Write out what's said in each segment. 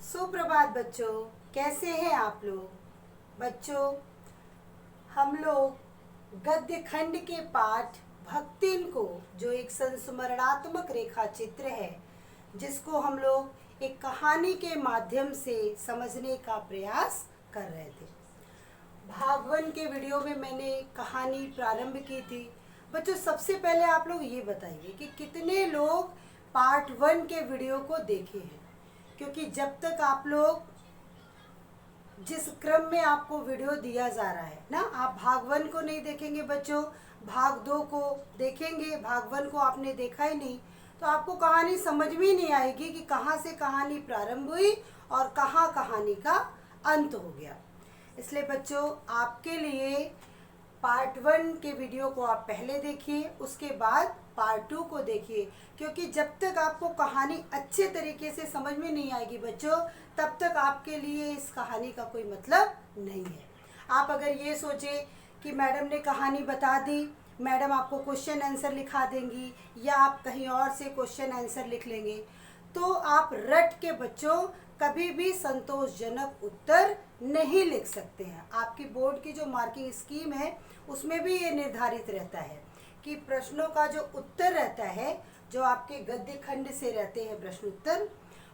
सुप्रभात बच्चों, कैसे हैं आप लोग। बच्चों, हम लोग गद्य खंड के पाठ भक्तिन को, जो एक संस्मरणात्मक रेखा चित्र है, जिसको हम लोग एक कहानी के माध्यम से समझने का प्रयास कर रहे थे। भाग 1 के वीडियो में मैंने कहानी प्रारंभ की थी। बच्चों, सबसे पहले आप लोग ये बताइए कि कितने लोग पार्ट 1 के वीडियो को देखे हैं, क्योंकि जब तक आप लोग जिस क्रम में आपको वीडियो दिया जा रहा है ना, आप भाग 1 को नहीं देखेंगे बच्चों, भाग 2 को देखेंगे, भाग 1 को आपने देखा ही नहीं, तो आपको कहानी समझ में नहीं आएगी कि कहाँ से कहानी प्रारंभ हुई और कहाँ कहानी का अंत हो गया। इसलिए बच्चों, आपके लिए पार्ट 1 के वीडियो को आप पहले देखिए, उसके बाद पार्ट 2 को देखिए, क्योंकि जब तक आपको कहानी अच्छे तरीके से समझ में नहीं आएगी बच्चों, तब तक आपके लिए इस कहानी का कोई मतलब नहीं है। आप अगर ये सोचें कि मैडम ने कहानी बता दी, मैडम आपको क्वेश्चन आंसर लिखा देंगी या आप कहीं और से क्वेश्चन आंसर लिख लेंगे, तो आप रट के बच्चों कभी भी संतोषजनक उत्तर नहीं लिख सकते हैं। आपकी बोर्ड की जो मार्किंग स्कीम है, उसमें भी ये निर्धारित रहता है कि प्रश्नों का जो उत्तर रहता है, जो आपके गद्य खंड से रहते हैं प्रश्न उत्तर,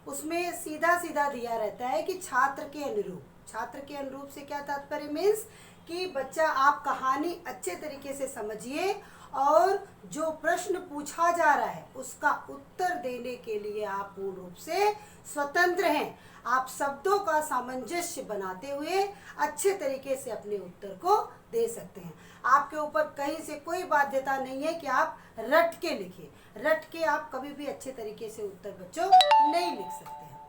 उसमें सीधा सीधा दिया रहता है कि छात्र के अनुरूप। छात्र के अनुरूप से क्या तात्पर्य, मीन्स कि बच्चा आप कहानी अच्छे तरीके से समझिए और जो प्रश्न पूछा जा रहा है उसका उत्तर देने के लिए आप पूर्ण रूप से स्वतंत्र हैं। आप शब्दों का सामंजस्य बनाते हुए अच्छे तरीके से अपने उत्तर को दे सकते हैं। आपके ऊपर कहीं से कोई बाध्यता नहीं है कि आप रट के लिखिए। रट के आप कभी भी अच्छे तरीके से उत्तर बच्चों नहीं लिख सकते हैं।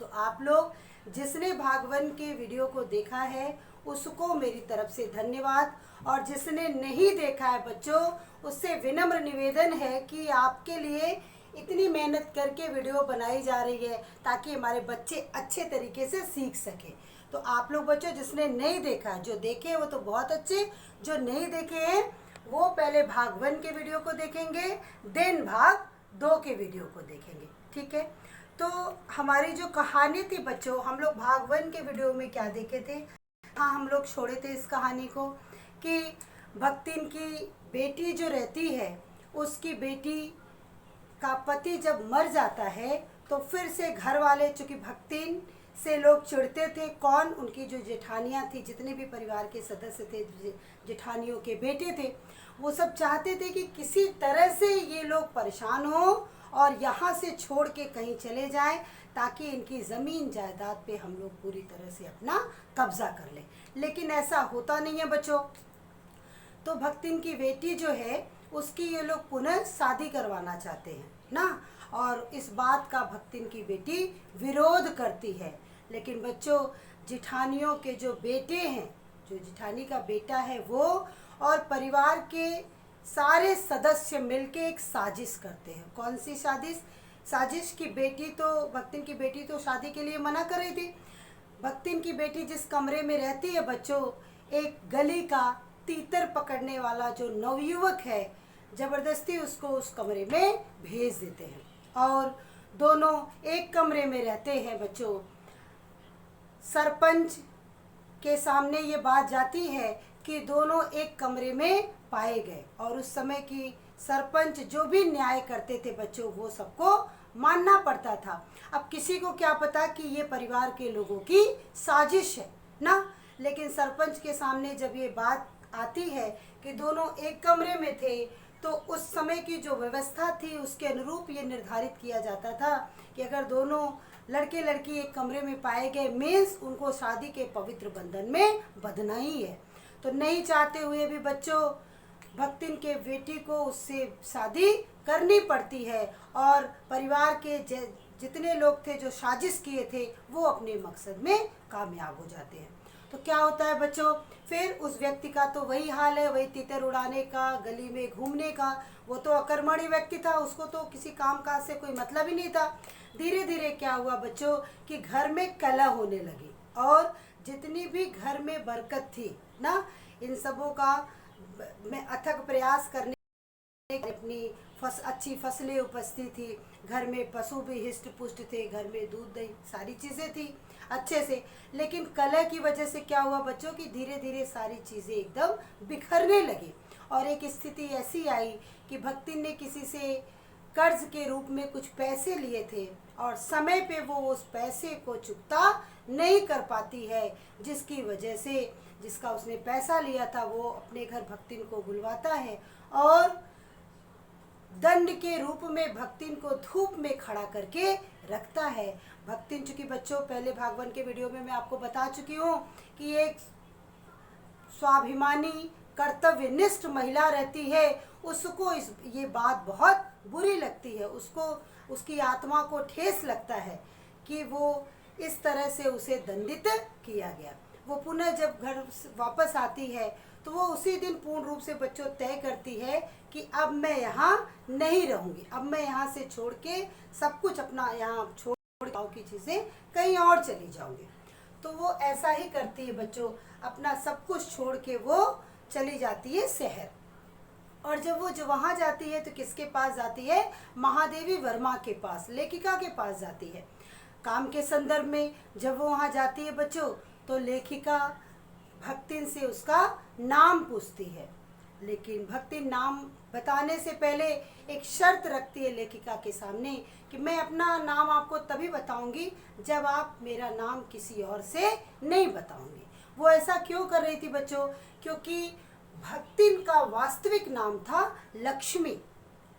तो आप लोग जिसने भाग 1 के वीडियो को देखा है उसको मेरी तरफ से धन्यवाद, और जिसने नहीं देखा है बच्चों, उससे विनम्र निवेदन है कि आपके लिए इतनी मेहनत करके वीडियो बनाई जा रही है ताकि हमारे बच्चे अच्छे तरीके से सीख सके। तो आप लोग बच्चों जिसने नहीं देखा है, जो देखे वो तो बहुत अच्छे, जो नहीं देखे हैं वो पहले भाग 1 के वीडियो को देखेंगे, देन भाग 2 के वीडियो को देखेंगे, ठीक है। तो हमारी जो कहानी थी बच्चों, हम लोग भाग 1 के वीडियो में क्या देखे थे, हाँ हम लोग छोड़े थे इस कहानी को कि भक्तिन की बेटी जो रहती है, उसकी बेटी का पति जब मर जाता है तो फिर से घर वाले, चूँकि भक्तिन से लोग चिढ़ते थे, कौन, उनकी जो जेठानियाँ थी, जितने भी परिवार के सदस्य थे, जेठानियों के बेटे थे, वो सब चाहते थे कि किसी तरह से ये लोग परेशान हो और यहाँ से छोड़ के कहीं चले जाएं, ताकि इनकी ज़मीन जायदाद पे हम लोग पूरी तरह से अपना कब्जा कर लें। लेकिन ऐसा होता नहीं है बच्चों। तो भक्तिन की बेटी जो है उसकी ये लोग पुनः शादी करवाना चाहते हैं ना, और इस बात का भक्तिन की बेटी विरोध करती है। लेकिन बच्चों, जिठानियों के जो बेटे हैं, जो जिठानी का बेटा है वो और परिवार के सारे सदस्य मिलके एक साजिश करते हैं। कौन सी साजिश की बेटी तो, भक्तिन की बेटी तो शादी के लिए मना कर रही थी। भक्तिन की बेटी जिस कमरे में रहती है बच्चों, एक गली का तीतर पकड़ने वाला जो नवयुवक है, ज़बरदस्ती उसको उस कमरे में भेज देते हैं और दोनों एक कमरे में रहते हैं बच्चों। सरपंच के सामने ये बात जाती है कि दोनों एक कमरे में पाए गए, और उस समय की सरपंच जो भी न्याय करते थे बच्चों, वो सबको मानना पड़ता था। अब किसी को क्या पता कि ये परिवार के लोगों की साजिश है ना, लेकिन सरपंच के सामने जब ये बात आती है कि दोनों एक कमरे में थे, तो उस समय की जो व्यवस्था थी उसके अनुरूप ये निर्धारित किया जाता था कि अगर दोनों लड़के लड़की एक कमरे में पाए गए, मीन्स उनको शादी के पवित्र बंधन में बंधना ही है। तो नहीं चाहते हुए भी बच्चों भक्तिन के बेटी को उससे शादी करनी पड़ती है, और परिवार के जितने लोग थे जो साजिश किए थे वो अपने मकसद में कामयाब हो जाते हैं। तो क्या होता है बच्चों, फिर उस व्यक्ति का तो वही हाल है, वही तीतर उड़ाने का, गली में घूमने का। वो तो अकर्मण्य व्यक्ति था, उसको तो किसी काम काज से कोई मतलब ही नहीं था। धीरे धीरे क्या हुआ बच्चों कि घर में कलह होने लगी, और जितनी भी घर में बरकत थी ना, इन सबों का में अथक प्रयास करने, अपनी अच्छी फसलें उपजती थी, घर में पशु भी हिष्ट पुष्ट थे, घर में दूध दही सारी चीज़ें थी अच्छे से। लेकिन कलह की वजह से क्या हुआ बच्चों की धीरे धीरे सारी चीज़ें एकदम बिखरने लगी और एक स्थिति ऐसी आई कि भक्तिन ने किसी से कर्ज के रूप में कुछ पैसे लिए थे और समय पे वो उस पैसे को चुकता नहीं कर पाती है, जिसकी वजह से जिसका उसने पैसा लिया था वो अपने घर भक्तिन को बुलवाता है और दंड के रूप में भक्तिन को धूप में खड़ा करके रखता है। भक्तिन, चूंकि बच्चों पहले भागवन के वीडियो में मैं आपको बता चुकी हूँ कि एक स्वाभिमानी कर्तव्यनिष्ठ महिला रहती है, उसको ये बात बहुत बुरी लगती है, उसको उसकी आत्मा को ठेस लगता है कि वो इस तरह से उसे दंडित किया गया। वो पुनः जब घर वापस आती है तो वो उसी दिन पूर्ण रूप से बच्चों तय करती है कि अब मैं यहाँ नहीं रहूँगी, अब मैं यहाँ से छोड़ के सब कुछ अपना यहाँ छोड़ गाँव की चीज़ें कहीं और चली जाऊँगी। तो वो ऐसा ही करती है बच्चों, अपना सब कुछ छोड़ के वो चली जाती है शहर। और जब वो वहाँ जाती है तो किसके पास जाती है? महादेवी वर्मा के पास, लेखिका के पास जाती है। काम के संदर्भ में जब वो वहाँ जाती है बच्चों तो लेखिका भक्तिन से उसका नाम पूछती है, लेकिन भक्तिन नाम बताने से पहले एक शर्त रखती है लेखिका के सामने कि मैं अपना नाम आपको तभी बताऊंगी जब आप मेरा नाम किसी और से नहीं बताओगे। वो ऐसा क्यों कर रही थी बच्चों? क्योंकि भक्तिन का वास्तविक नाम था लक्ष्मी,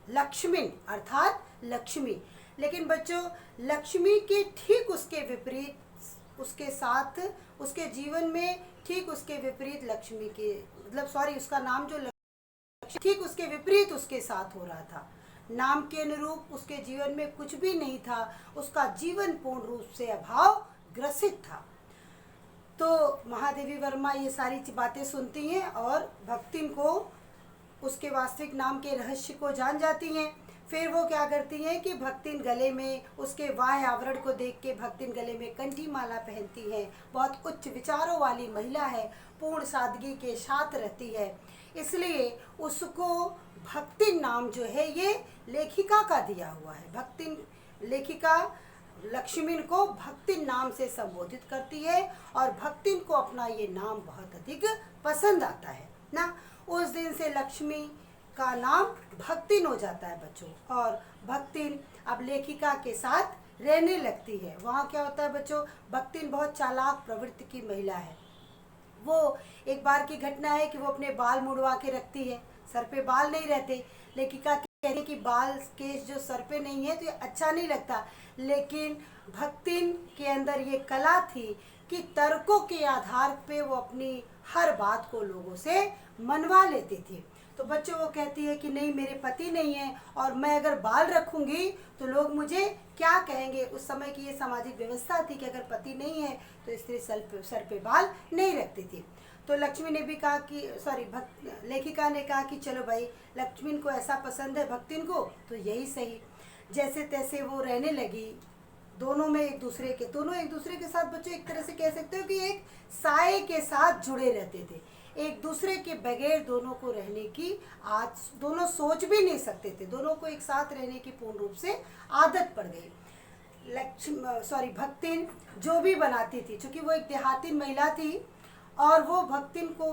लक्ष्मीन अर्थात लक्ष्मी। लेकिन बच्चों लक्ष्मी के ठीक उसके विपरीत उसके साथ उसके जीवन में ठीक उसके विपरीत लक्ष्मी के उसका नाम जो ठीक उसके विपरीत उसके साथ हो रहा था। नाम के अनुरूप उसके जीवन में कुछ भी नहीं था, उसका जीवन पूर्ण रूप से अभाव ग्रसित था। तो महादेवी वर्मा ये सारी बातें सुनती हैं और भक्तिन को उसके वास्तविक नाम के रहस्य को जान जाती हैं। फिर वो क्या करती हैं कि भक्तिन गले में उसके वाह्य आवरण को देख के भक्तिन गले में कंठी माला पहनती है। बहुत उच्च विचारों वाली महिला है, पूर्ण सादगी के साथ रहती है, इसलिए उसको भक्तिन नाम जो है ये लेखिका का दिया हुआ है। भक्तिन लेखिका लक्ष्मी को भक्तिन नाम से संबोधित करती है और भक्तिन को अपना ये नाम बहुत अधिक पसंद आता है ना। उस दिन से लक्ष्मी का नाम भक्तिन हो जाता है बच्चों, और भक्तिन अब लेखिका के साथ रहने लगती है। वहाँ क्या होता है बच्चों, भक्तिन बहुत चालाक प्रवृत्ति की महिला है। वो एक बार की घटना है कि वो अपने बाल मुड़वा के रखती है, सर पे बाल नहीं रहते। लेखिका कहती है कि बाल केस जो सर पे नहीं है तो ये अच्छा नहीं लगता, लेकिन भक्तिन के अंदर ये कला थी कि तर्कों के आधार पे वो अपनी हर बात को लोगों से मनवा लेती थी। तो बच्चों वो कहती है कि नहीं, मेरे पति नहीं है और मैं अगर बाल रखूंगी तो लोग मुझे क्या कहेंगे। उस समय की ये सामाजिक व्यवस्था थी कि अगर पति नहीं है तो स्त्री सर पे बाल नहीं रखती थी। तो लक्ष्मी ने भी कहा कि लेखिका ने कहा कि चलो भाई, लक्ष्मी को ऐसा पसंद है भक्तिन को तो यही सही। जैसे तैसे वो रहने लगी, दोनों एक दूसरे के साथ बच्चों एक तरह से कह सकते हो कि एक साए के साथ जुड़े रहते थे। एक दूसरे के बगैर दोनों को रहने की आज दोनों सोच भी नहीं सकते थे, दोनों को एक साथ रहने की पूर्ण रूप से आदत पड़ गई। भक्तिन जो भी बनाती थी, क्योंकि वो एक देहाती महिला थी और वो भक्तिन को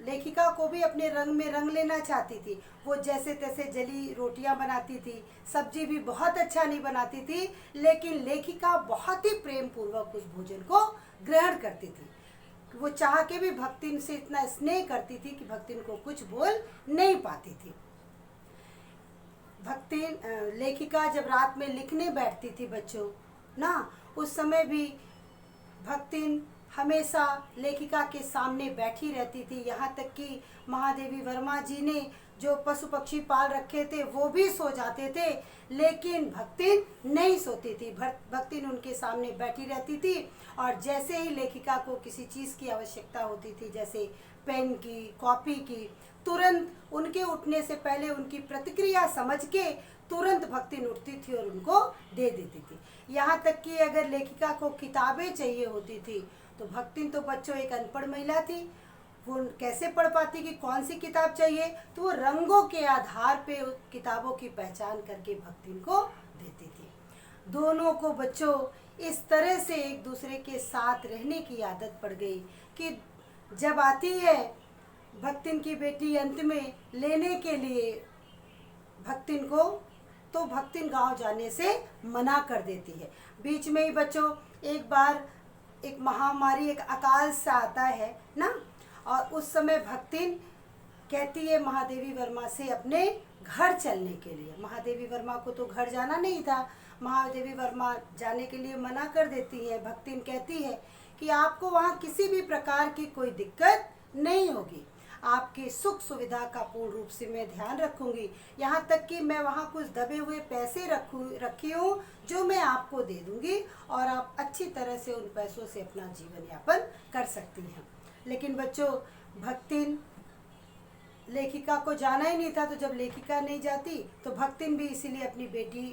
लेखिका को भी अपने रंग में रंग लेना चाहती थी। वो जैसे तैसे जली रोटियां बनाती थी, सब्जी भी बहुत अच्छा नहीं बनाती थी, लेकिन लेखिका बहुत ही प्रेम पूर्वक उस भोजन को ग्रहण करती थी। वो चाह के भी भक्तिन से इतना स्नेह करती थी कि भक्तिन को कुछ बोल नहीं पाती थी। भक्तिन लेखिका जब रात में लिखने बैठती थी बच्चों ना, उस समय भी भक्तिन हमेशा लेखिका के सामने बैठी रहती थी। यहाँ तक कि महादेवी वर्मा जी ने जो पशु पक्षी पाल रखे थे वो भी सो जाते थे, लेकिन भक्तिन नहीं सोती थी। भक्तिन उनके सामने बैठी रहती थी और जैसे ही लेखिका को किसी चीज़ की आवश्यकता होती थी, जैसे पेन की, कॉपी की, तुरंत उनके उठने से पहले उनकी प्रतिक्रिया समझ के तुरंत भक्तिन उठती थी और उनको दे देती थी। यहाँ तक कि अगर लेखिका को किताबें चाहिए होती थी तो भक्तिन तो बच्चों एक अनपढ़ महिला थी, वो कैसे पढ़ पाती कि कौन सी किताब चाहिए, तो वो रंगों के आधार पे किताबों की पहचान करके भक्तिन को देती थी। दोनों को बच्चों इस तरह से एक दूसरे के साथ रहने की आदत पड़ गई कि जब आती है भक्तिन की बेटी अंत में लेने के लिए भक्तिन को, तो भक्तिन गांव जाने से मना कर देती है। बीच में ही बच्चों एक बार एक महामारी, एक अकाल सा आता है ना, और उस समय भक्तिन कहती है महादेवी वर्मा से अपने घर चलने के लिए। महादेवी वर्मा को तो घर जाना नहीं था, महादेवी वर्मा जाने के लिए मना कर देती है। भक्तिन कहती है कि आपको वहाँ किसी भी प्रकार की कोई दिक्कत नहीं होगी, आपके सुख सुविधा का पूर्ण रूप से मैं ध्यान रखूंगी, यहाँ तक कि मैं वहाँ कुछ दबे हुए पैसे रखी हूँ जो मैं आपको दे दूंगी और आप अच्छी तरह से उन पैसों से अपना जीवन यापन कर सकती हैं। लेकिन बच्चों भक्तिन, लेखिका को जाना ही नहीं था, तो जब लेखिका नहीं जाती तो भक्तिन भी इसीलिए अपनी बेटी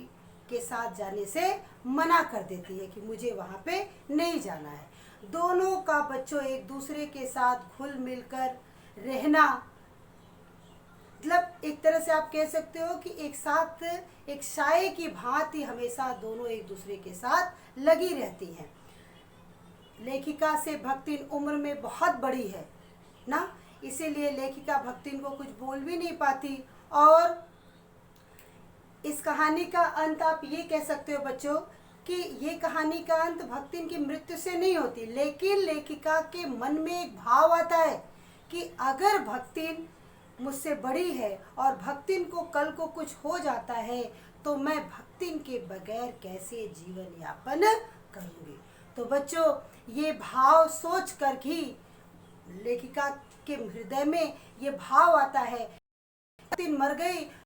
के साथ जाने से मना कर देती है कि मुझे वहाँ पे नहीं जाना है। दोनों का बच्चों एक दूसरे के साथ घुल मिलकर रहना, मतलब एक तरह से आप कह सकते हो कि एक साथ एक साये की भांति हमेशा दोनों एक दूसरे के साथ लगी रहती हैं। लेखिका से भक्तिन उम्र में बहुत बड़ी है ना, इसीलिए लेखिका भक्तिन को कुछ बोल भी नहीं पाती। और इस कहानी का अंत आप ये कह सकते हो बच्चों कि ये कहानी का अंत भक्तिन की मृत्यु से नहीं होती, लेकिन लेखिका के मन में एक भाव आता है कि अगर भक्तिन मुझसे बड़ी है और भक्तिन को कल को कुछ हो जाता है तो मैं भक्तिन के बगैर कैसे जीवन यापन करूँगी। तो बच्चों ये भाव सोच कर ही लेखिका के हृदय में ये भाव आता है, भक्तिन मर गई